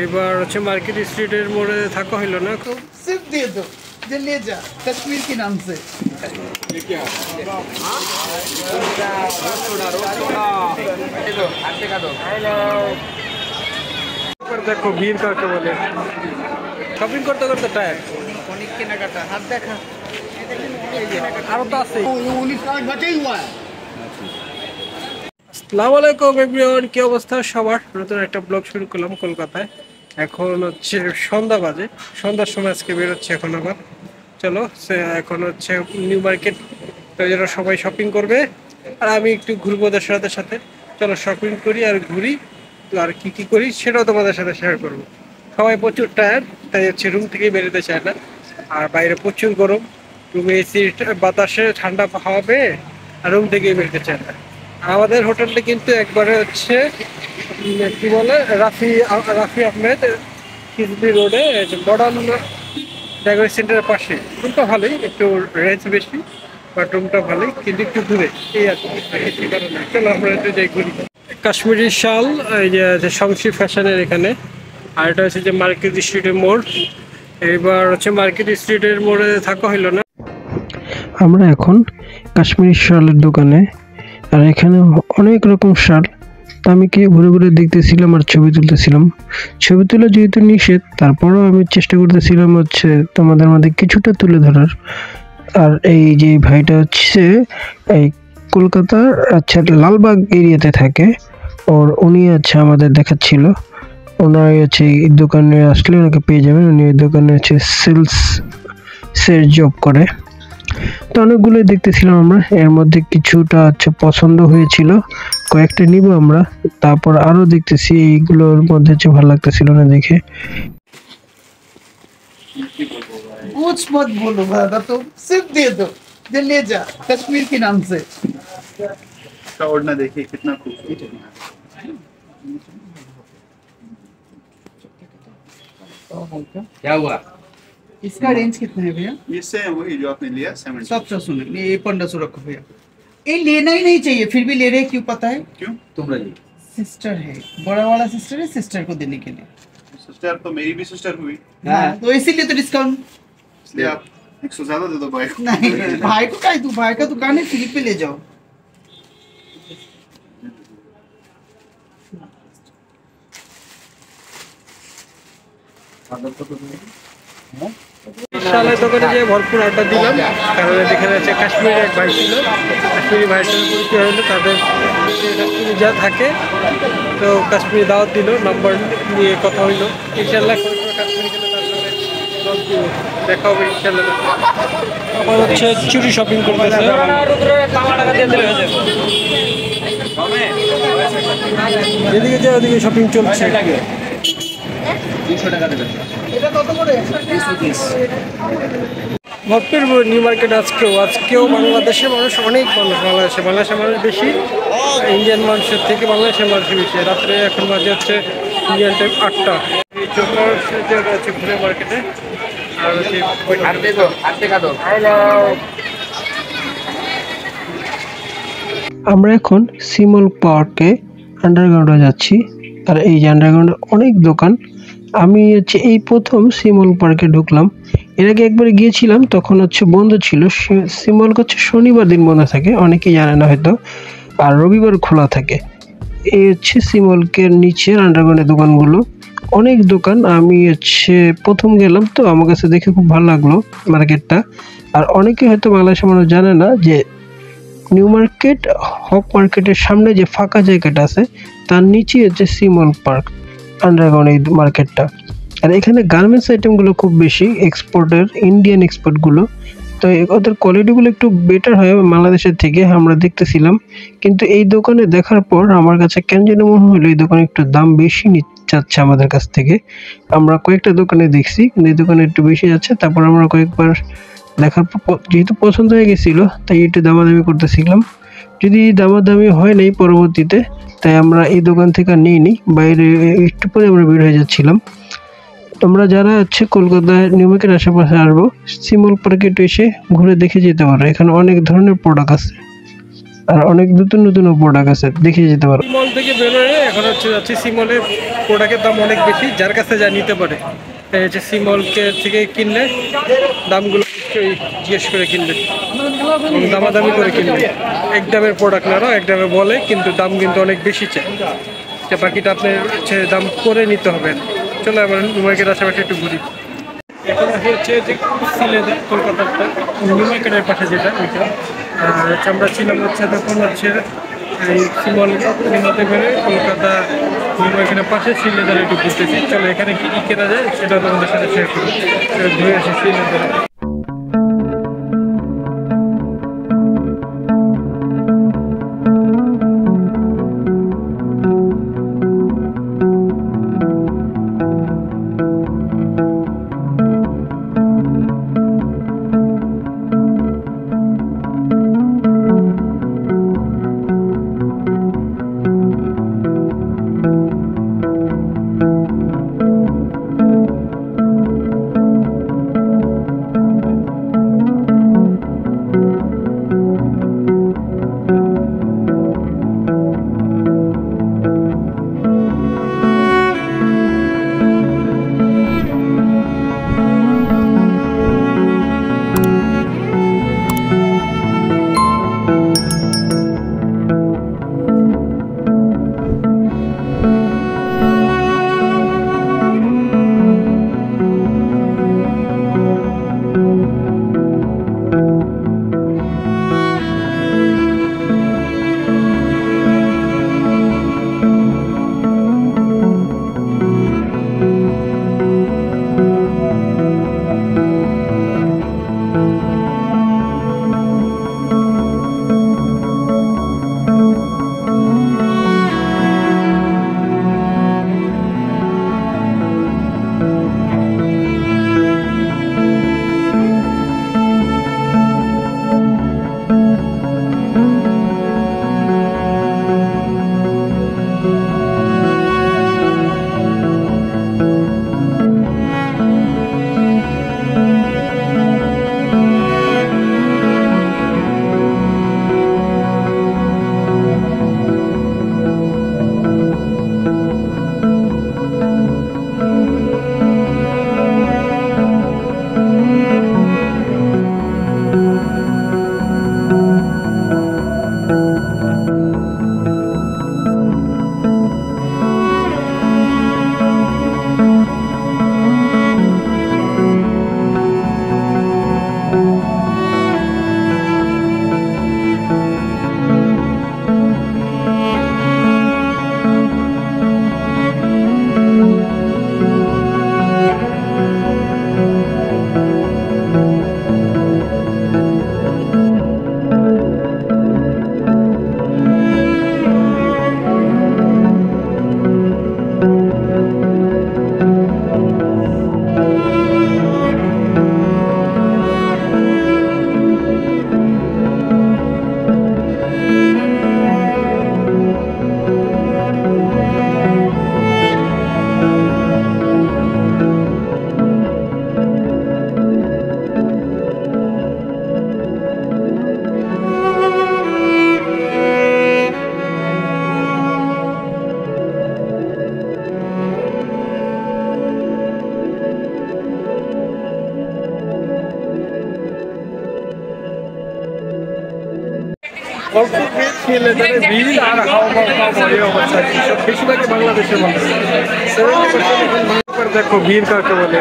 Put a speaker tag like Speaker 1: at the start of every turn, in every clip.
Speaker 1: এবার হচ্ছে মার্কেট স্ট্রিটের মোড়ে থাকা হইলো না।
Speaker 2: तो सिर्फ दे दो, जो ले जा कश्मीर के नाम से।
Speaker 1: দেখো ভিড় কাকে বলে, শপিং করতে করতে টায়ার।
Speaker 2: অনেক কেনাকাটা, হাত দেখা
Speaker 1: আরো তো আছে।
Speaker 2: 19 কার্ড বাঁচাই हुआ है।
Speaker 1: আসসালামু আলাইকুম এভরিওয়ান, কি অবস্থা সবার? নতুন একটা ব্লগ শুরু করলাম কলকাতায়। এখন হচ্ছে সন্ধ্যা বাজে, সন্ধ্যার সময় আজকে বেরোচ্ছে এখন আবার। চলো এখন হচ্ছে নিউ মার্কেট, তো যারা সবাই শপিং করবে আর আমি একটু ঘুরবো ওদের সাথে সাথে। চলো শপিং করি আর ঘুরি, আর কি কি করি সেটাও তোমাদের সাথে শেয়ার করবো। সবাই প্রচুর টায়ার্ড, তাই হচ্ছে রুম থেকেই বেরোতে চায় না। আর বাইরে প্রচুর গরম, রুমে এসি বাতাসে ঠান্ডা হাওয়া পেয়ে আর রুম থেকেই বেরোতে চায় না। আমাদের হোটেলটা কিন্তু একবারে হচ্ছে কি বলে রাফি আহমেদ কিসবি রোডে মডার্ন ডায়াগনস্টিক সেন্টারের পাশে। রুমটা ভালোই, একটু রেঞ্জ বেশি, বাট রুমটা ভালোই, কিন্তু একটু দূরে। এই আর কি কারণে। চলো আমরা একটু যাই ঘুরি। কাশ্মীরি শাল, এই যে সংশী ফ্যাশনের এখানে। আর এটা হচ্ছে যে মার্কেট স্ট্রিটের মোড়। এবার হচ্ছে মার্কেট স্ট্রিটের মোড়ে থাকা হইলো না। আমরা এখন কাশ্মীরি শালের দোকানে, আর এখানে অনেক রকম শাল। তা আমি কি ঘুরে ঘুরে দেখতেছিলাম আর ছবি তুলতেছিলাম। ছবি তোলা যেহেতু নিষেধ, তারপরেও আমি চেষ্টা করতেছিলাম হচ্ছে তোমাদের মধ্যে কিছুটা তুলে ধরার। আর এই যে ভাইটা হচ্ছে এই কলকাতার আচ্ছা লালবাগ এরিয়াতে থাকে, ওর উনি আছে আমাদের দেখাচ্ছিল। ওনার হচ্ছে এই দোকানে আসলে ওনাকে পেয়ে যাবেন। উনি এই দোকানে হচ্ছে সেলসের জব করে। তো অনেকগুলোই দেখতেছিলাম আমরা, এর মধ্যে কিছুটা হচ্ছে পছন্দ হয়েছিল, কয়েকটা নিব আমরা। তারপর আরো দেখতেছি, এইগুলোর মধ্যে হচ্ছে ভালো লাগতেছিল না দেখে।
Speaker 2: कुछ मत बोलो दादा, तो सिर्फ दे दो, जो ले जा कश्मीर के नाम से।
Speaker 3: इसका ओढ़ना देखिए कितना खूबसूरत है।
Speaker 2: क्या हुआ? इसका रेंज कितना है भैया?
Speaker 3: ये सेम वही जो आपने लिया 70।
Speaker 2: सब सुनो, ये 1500 रखो भैया। ये लेना ही नहीं चाहिए, फिर भी ले रहे हैं, क्यों पता है?
Speaker 3: क्यों? तुम रही
Speaker 2: सिस्टर है, बड़ा वाला सिस्टर है, सिस्टर को देने के लिए।
Speaker 3: सिस्टर तो मेरी भी सिस्टर हुई,
Speaker 2: हाँ, तो इसीलिए तो डिस्काउंट।
Speaker 3: इसलिए आप 100 ज्यादा दे दो भाई को।
Speaker 2: नहीं, भाई को क्या, तू भाई का दुकान है, फ्री पे ले जाओ।
Speaker 1: শালের দোকানে যেয়ে ভরপুর আড্ডা দিলাম, কারণ এখানে হচ্ছে কাশ্মীরের এক ভাই ছিল, কাশ্মীরি ভাইয়ের সাথে পরিচয় হলো। তাদের কাশ্মীরি যা থাকে, তো কাশ্মীরি দাওয়াত দিল, নাম্বার নিয়ে কথা হইলো। ইনশাল্লাহ কাশ্মীরি গেলে তার সাথে দেখা হবে ইনশাল্লাহ। আবার হচ্ছে চুরি শপিং করতেছে। যেদিকে যায় ওদিকে শপিং চলছে। ভরপুর নিউ মার্কেট। আজকেও বাংলাদেশের মানুষ, অনেক মানুষ, বাংলাদেশের মানুষ বেশি, ইন্ডিয়ান মানুষের থেকে বাংলাদেশের মানুষ বেশি। রাত্রে এখন বাজে হচ্ছে ইন্ডিয়ান টাইম 8টা। এই আছে ঘুরে মার্কেটে। আর হচ্ছে আমরা এখন সিমল পার্কে আন্ডারগ্রাউন্ডে যাচ্ছি। আর এই যে আন্ডারগ্রাউন্ডে অনেক দোকান। আমি হচ্ছে এই প্রথম সিমল পার্কে ঢুকলাম। এর আগে একবার গিয়েছিলাম, তখন হচ্ছে বন্ধ ছিল। সিমল হচ্ছে শনিবার দিন বন্ধ থাকে, অনেকেই জানে না হয়তো, আর রবিবার খোলা থাকে। এই হচ্ছে সিমলকের নিচের আন্ডারগ্রাউন্ডের দোকানগুলো, অনেক দোকান। আমি হচ্ছে প্রথম গেলাম, তো আমার কাছে দেখে খুব ভালো লাগলো মার্কেটটা। আর অনেকে হয়তো বাংলাদেশের মানুষ জানে না যে নিউ মার্কেট হক মার্কেটের সামনে যে ফাঁকা জায়গাটা আছে, তার নিচে হচ্ছে সিমল পার্ক আন্ডারগ্রাউন্ড এই মার্কেটটা। আর এখানে গার্মেন্টস আইটেমগুলো খুব বেশি এক্সপোর্টের, ইন্ডিয়ান এক্সপোর্টগুলো। তো ওদের কোয়ালিটিগুলো একটু বেটার হয় বাংলাদেশের থেকে, আমরা দেখতেছিলাম। কিন্তু এই দোকানে দেখার পর আমার কাছে কেন যেন মনে হলো এই দোকানে একটু দাম বেশি চাচ্ছে আমাদের কাছ থেকে। আমরা কয়েকটা দোকানে দেখছি, কিন্তু এই দোকানে একটু বেশি যাচ্ছে। তারপর আমরা কয়েকবার দেখার পর যেহেতু পছন্দ হয়ে গেছিল, তাই একটু দামাদামি করতেছিলাম। যদি দামাদামি হয় নাই পরবর্তীতে, তাই আমরা এই দোকান থেকে নিইনি, বাইরে একটু পরে আমরা বের হয়ে যাচ্ছিলাম। তোমরা যারা হচ্ছে কলকাতায় নিউ মার্কেট আশেপাশে আসবো, সিমল পার্কে এসে ঘুরে দেখে যেতে পারো, এখানে অনেক ধরনের প্রোডাক্ট আছে। আর অনেক নতুন নতুন প্রোডাক্ট আছে, দেখিয়ে যেতে পারো। মল থেকে বেরোয় এখন হচ্ছে যাচ্ছি সিমলের। প্রোডাক্টের দাম অনেক বেশি, যার কাছে যা নিতে পারে। তাই হচ্ছে সিমলকে থেকে কিনলে দামগুলো নিশ্চয়ই জিজ্ঞেস করে কিনবে এবং দামাদামি করে কিনবে। এক দামের প্রোডাক্ট না, এক দামে বলে কিন্তু দাম কিন্তু অনেক বেশি চায়। যে বাকিটা আপনার হচ্ছে দাম করে নিতে হবে। চলো আমরা নিউ মার্কেট আশেপাশে একটু ঘুরি। এখন হচ্ছে যে সিলেদার কলকাতার নিউ মার্কেটের পাশে যেটা ওইটা। আর হচ্ছে আমরা ছিলাম হচ্ছে তখন হচ্ছে এই সিমল নিতে পেরে কলকাতা নিউ মার্কেটের পাশে সিলেদার একটু ঘুরতেছি। চলো এখানে কি কি কেনা যায় সেটা তোমাদের সাথে শেয়ার করি। ঘুরে আসি সিলেদারে। দেখো ভিড় কাকে বলে।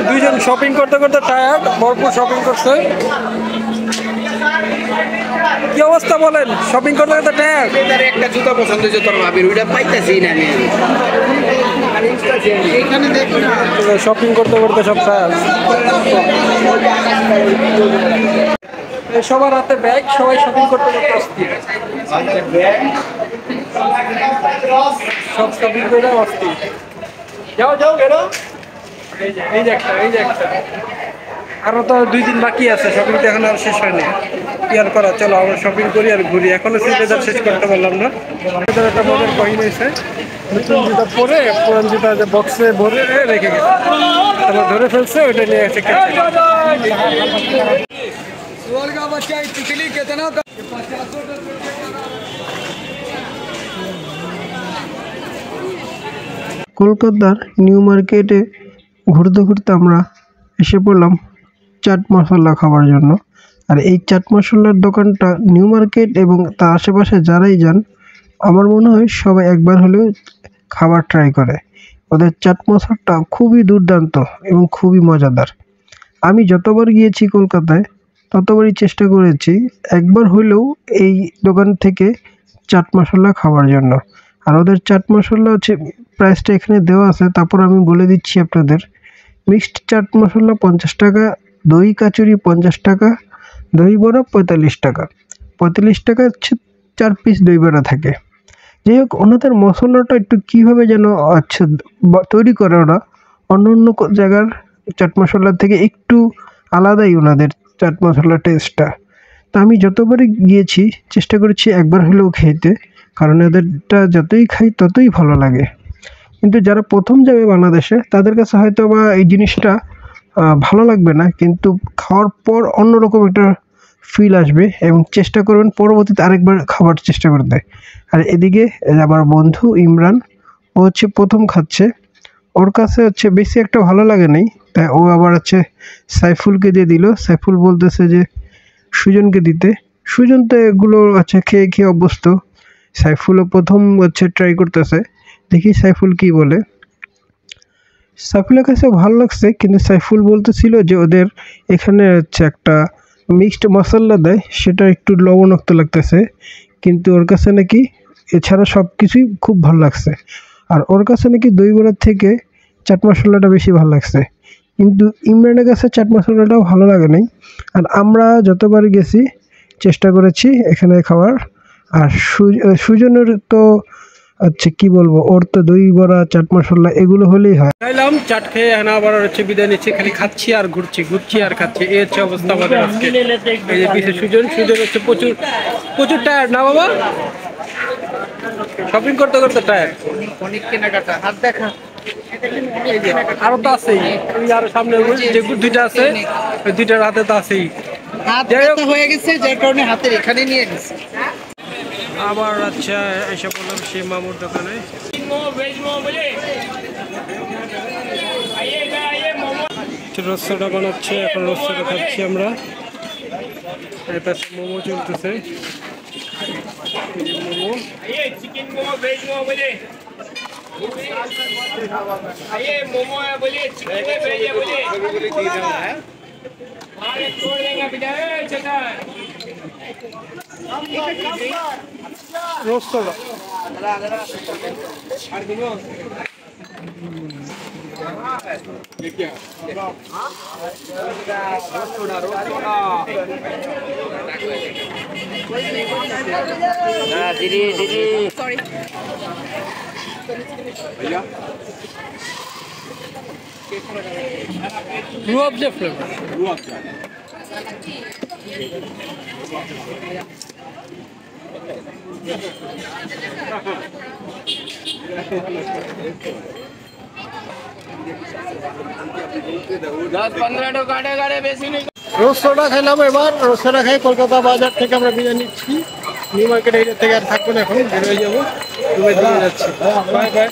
Speaker 1: দুইজন শপিং করতে করতে টায়ার্ড, ভরপুর শপিং করছে। কি অবস্থা বলেন, শপিং করতে করতে টায়ার্ড?
Speaker 2: একটা জুতা পছন্দ হয়েছে তোর ভাবির, ওইটা পাইতেছি না আমি। এখানে দেখো না,
Speaker 1: শপিং করতে করতে সব টায়ার্ড। সবার হাতে ব্যাগ, সবাই শপিং করতে করতে অস্থির। সব শপিং করে অস্থির। যাও যাও বেরো। এই যে একটা আরো তো 2 দিন বাকি আছে, শপিং তো এখন আর শেষ হয়নি। কি আর করা, চলো আমরা শপিং করি আর ঘুরি। এখনো সিলেদার শেষ করতে পারলাম না। একটা মজার কাহিনী হয়েছে, নতুন জুতা পরে পুরান জুতা যে বক্সে ভরে রেখে গেছে, তারপর ধরে ফেলছে, ওইটা নিয়ে এসে কলকাতার নিউ মার্কেটে ঘুরতে ঘুরতে আমরা এসে পড়লাম চাট মশলা খাবার জন্য। আর এই চাট মশলার দোকানটা নিউ মার্কেট এবং তার আশেপাশে যারাই যান আমার মনে হয় সবাই একবার হলেও খাবার ট্রাই করে। ওদের চাট মশলাটা খুবই দুর্দান্ত এবং খুবই মজাদার। আমি যতবার গিয়েছি কলকাতায় ততবারই চেষ্টা করেছি একবার হলেও এই দোকান থেকে চাট মশলা খাওয়ার জন্য। আর ওদের চাট মশলা হচ্ছে প্রাইসটা এখানে দেওয়া আছে, তারপর আমি বলে দিচ্ছি আপনাদের। মিক্সড চাট মশলা 50 টাকা, দই কাচুরি 50 টাকা, দই বড়া 45 টাকা। 45 টাকা হচ্ছে 4 পিস দই বড়া থাকে। যাই হোক, ওনাদের মশলাটা একটু কীভাবে যেন আচ্ছা তৈরি করে ওরা অন্য অন্য জায়গার চাট মশলার থেকে একটু আলাদাই ওনাদের চাট মশলার টেস্টটা। তা আমি যতবারই গিয়েছি চেষ্টা করেছি একবার হলেও খেতে, কারণ এদেরটা যতই খাই ততই ভালো লাগে। কিন্তু যারা প্রথম যাবে বাংলাদেশে তাদের কাছে হয়তো বা এই জিনিসটা ভালো লাগবে না, কিন্তু খাওয়ার পর অন্যরকম একটা ফিল আসবে এবং চেষ্টা করবেন পরবর্তীতে আরেকবার খাবার চেষ্টা করতে। আর এদিকে আমার বন্ধু ইমরান, ও হচ্ছে প্রথম খাচ্ছে, ওর কাছে হচ্ছে বেশি একটা ভালো লাগে নাই, তাই ও আবার হচ্ছে সাইফুলকে দিয়ে দিল। সাইফুল বলতেছে যে সুজনকে দিতে। সুজন তো এগুলো হচ্ছে খেয়ে খেয়ে অভ্যস্ত। সাইফুলও প্রথম হচ্ছে ট্রাই করতেছে, দেখি সাইফুল কি বলে। সাইফুলের কাছে ভালো লাগছে, কিন্তু সাইফুল বলতেছিল যে ওদের এখানে হচ্ছে একটা মিক্সড মশলা দেয়, সেটা একটু লবণাক্ত লাগতেছে, কিন্তু ওর কাছে নাকি এছাড়া সব কিছুই খুব ভালো লাগছে। আর ওর কাছে নাকি দই বড়ার থেকে চাট মশলাটা বেশি ভালো লাগছে, কিন্তু ইমরানের কাছে চাট মশলাটাও ভালো লাগে নাই। আর আমরা যতবার গেছি চেষ্টা করেছি এখানে খাওয়ার। আর সুজনের তো আচ্ছা কি বলবো, ওর তো দই বড়া চাট মশলা এগুলো হলেই হয়। খাইলাম চাট খেয়ে এখন আবার হচ্ছে বিদায় নিচ্ছি, খালি খাচ্ছি আর ঘুরছি আর খাচ্ছি, এই হচ্ছে অবস্থা আমাদের আজকে। এই যে পিছে সুজন হচ্ছে প্রচুর প্রচুর টায়ার্ড না বাবা, শপিং করতে করতে টায়ার্ড।
Speaker 2: অনেক কেনাকাটা, হাত দেখা।
Speaker 1: আরো তো আছেই, ওই আরো সামনে যে দুইটা আছে ওই দুইটার হাতে তো আছেই।
Speaker 2: হাত ব্যথা হয়ে গেছে যার কারণে হাতের এখানে নিয়ে গেছে।
Speaker 1: আবার আচ্ছা এসে বললাম সেই মামুর দোকানে। রোস্টাটা বানাচ্ছে, এখন রোস্টাটা খাচ্ছি আমরা। এর পাশে মোমো চলতেছে, মোমো।
Speaker 4: चिकन मोमो वेज मोमो बोले ये मोमो है बोले चिकन है वेज है बोले हाँ ये छोड़ देंगे बेटा चटा
Speaker 1: রোস্টাটা রুয়াবজা ফ্লেভার। রোস্টাটা খাইলাম, এবার রোস্টাটা খাই কলকাতা বাজার থেকে আমরা বিরিয়ানি নিচ্ছি। নিউ মার্কেট এরিয়া থেকে আর থাকবো না, এখন বের হয়ে যাবো, দুবাই দিকে যাচ্ছি। Bye bye.